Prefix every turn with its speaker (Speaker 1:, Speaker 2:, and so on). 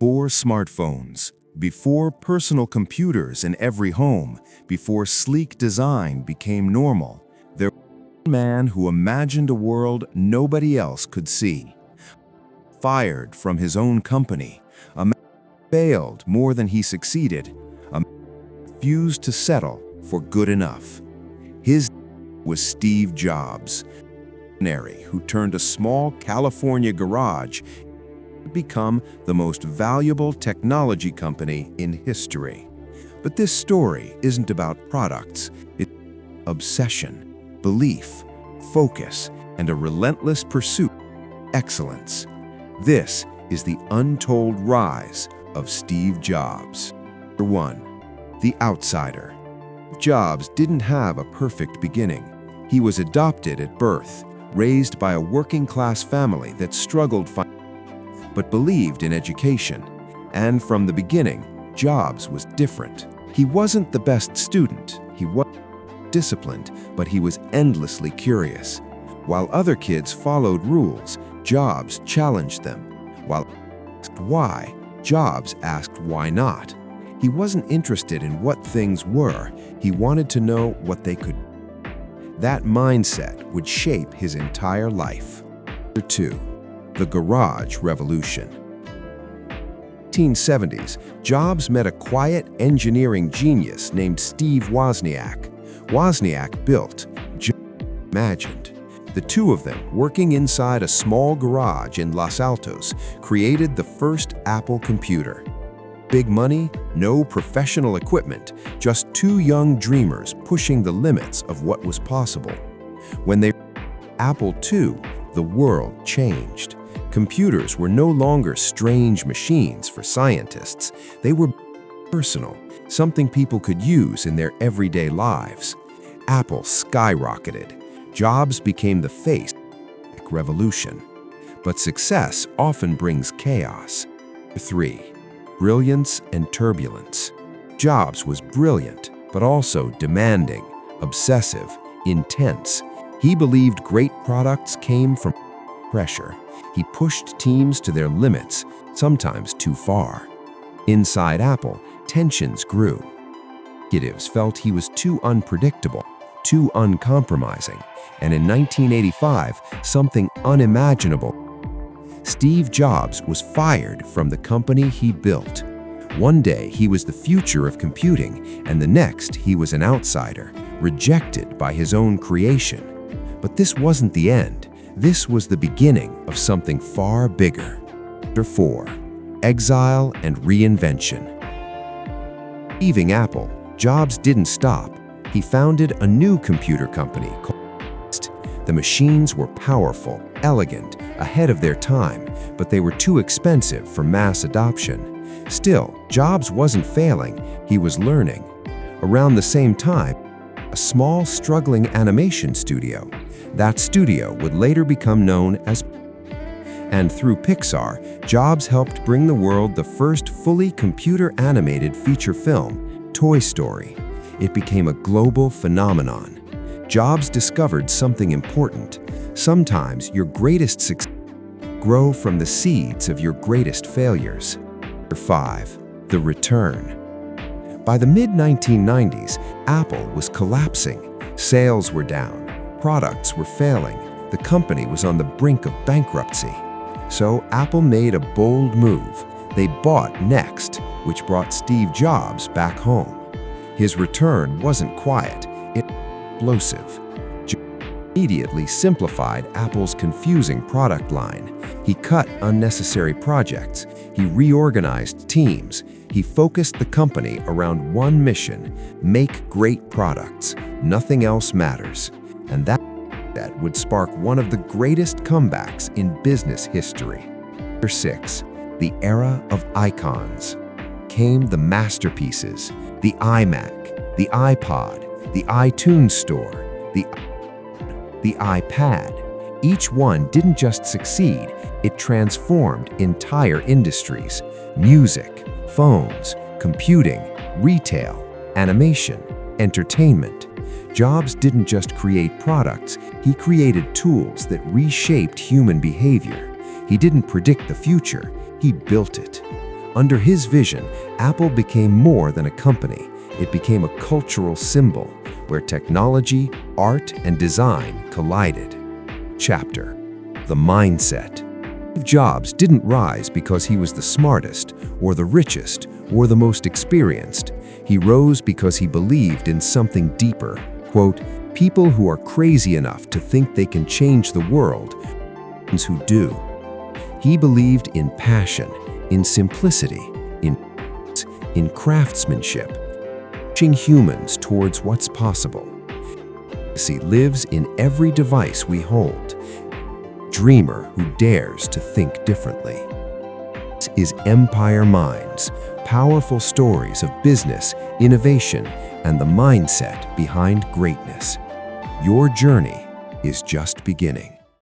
Speaker 1: Before smartphones, before personal computers in every home, before sleek design became normal, there was a man who imagined a world nobody else could see. Fired from his own company, a man who failed more than he succeeded, a man who refused to settle for good enough. His name was Steve Jobs, a visionary who turned a small California garage become the most valuable technology company in history. But this story isn't about products. It's obsession, belief, focus, and a relentless pursuit of excellence. This is the untold rise of Steve Jobs. Number 1. The outsider. Jobs didn't have a perfect beginning. He was adopted at birth, raised by a working-class family that struggled financially, but believed in education. And from the beginning, Jobs was different. He wasn't the best student, he wasn't disciplined, but he was endlessly curious. While other kids followed rules, Jobs challenged them. While asked why, Jobs asked why not. He wasn't interested in what things were, he wanted to know what they could be. That mindset would shape his entire life. Number 2. The Garage Revolution. In the 1970s, Jobs met a quiet engineering genius named Steve Wozniak. Wozniak built, Jobs imagined. The two of them, working inside a small garage in Los Altos, created the first Apple computer. Big money, no professional equipment, just two young dreamers pushing the limits of what was possible. When they Apple II, the world changed. Computers were no longer strange machines for scientists. They were personal, something people could use in their everyday lives. Apple skyrocketed. Jobs became the face of the revolution. But success often brings chaos. 3. Brilliance and turbulence. Jobs was brilliant, but also demanding, obsessive, intense. He believed great products came from pressure. He pushed teams to their limits, sometimes too far. Inside Apple, tensions grew. Executives felt he was too unpredictable, too uncompromising, and in 1985, something unimaginable. Steve Jobs was fired from the company he built. One day, he was the future of computing, and the next, he was an outsider, rejected by his own creation. But this wasn't the end. This was the beginning of something far bigger. Number 4. Exile and reinvention. Leaving Apple, Jobs didn't stop. He founded a new computer company called NeXT. The machines were powerful, elegant, ahead of their time, but they were too expensive for mass adoption. Still, Jobs wasn't failing, he was learning. Around the same time, a small, struggling animation studio. That studio would later become known as And through Pixar, Jobs helped bring the world the first fully computer-animated feature film, Toy Story. It became a global phenomenon. Jobs discovered something important. Sometimes your greatest success grow from the seeds of your greatest failures. Number 5. The Return. By the mid-1990s, Apple was collapsing. Sales were down. Products were failing. The company was on the brink of bankruptcy. So Apple made a bold move. They bought NeXT, which brought Steve Jobs back home. His return wasn't quiet, it was explosive. Jobs immediately simplified Apple's confusing product line. He cut unnecessary projects. He reorganized teams. He focused the company around one mission: make great products. Nothing else matters. And that would spark one of the greatest comebacks in business history. Number 6. The era of icons. Came the masterpieces, the iMac, the iPod, the iTunes Store, the iPad. Each one didn't just succeed, it transformed entire industries: music, phones, computing, retail, animation, entertainment. Jobs didn't just create products, he created tools that reshaped human behavior. He didn't predict the future, he built it.
Speaker 2: Under his vision, Apple became more than a company. It became a cultural symbol where technology, art, and design collided. Chapter: The Mindset. Steve Jobs didn't rise because he was the smartest, or the richest, or the most experienced. He rose because he believed in something deeper. Quote, "People who are crazy enough to think they can change the world, ones who do." He believed in passion, in simplicity, in craftsmanship, pushing humans towards what's possible. He lives in every device we hold. Dreamer who dares to think differently. This is Empire Minds, powerful stories of business, innovation, and the mindset behind greatness. Your journey is just beginning.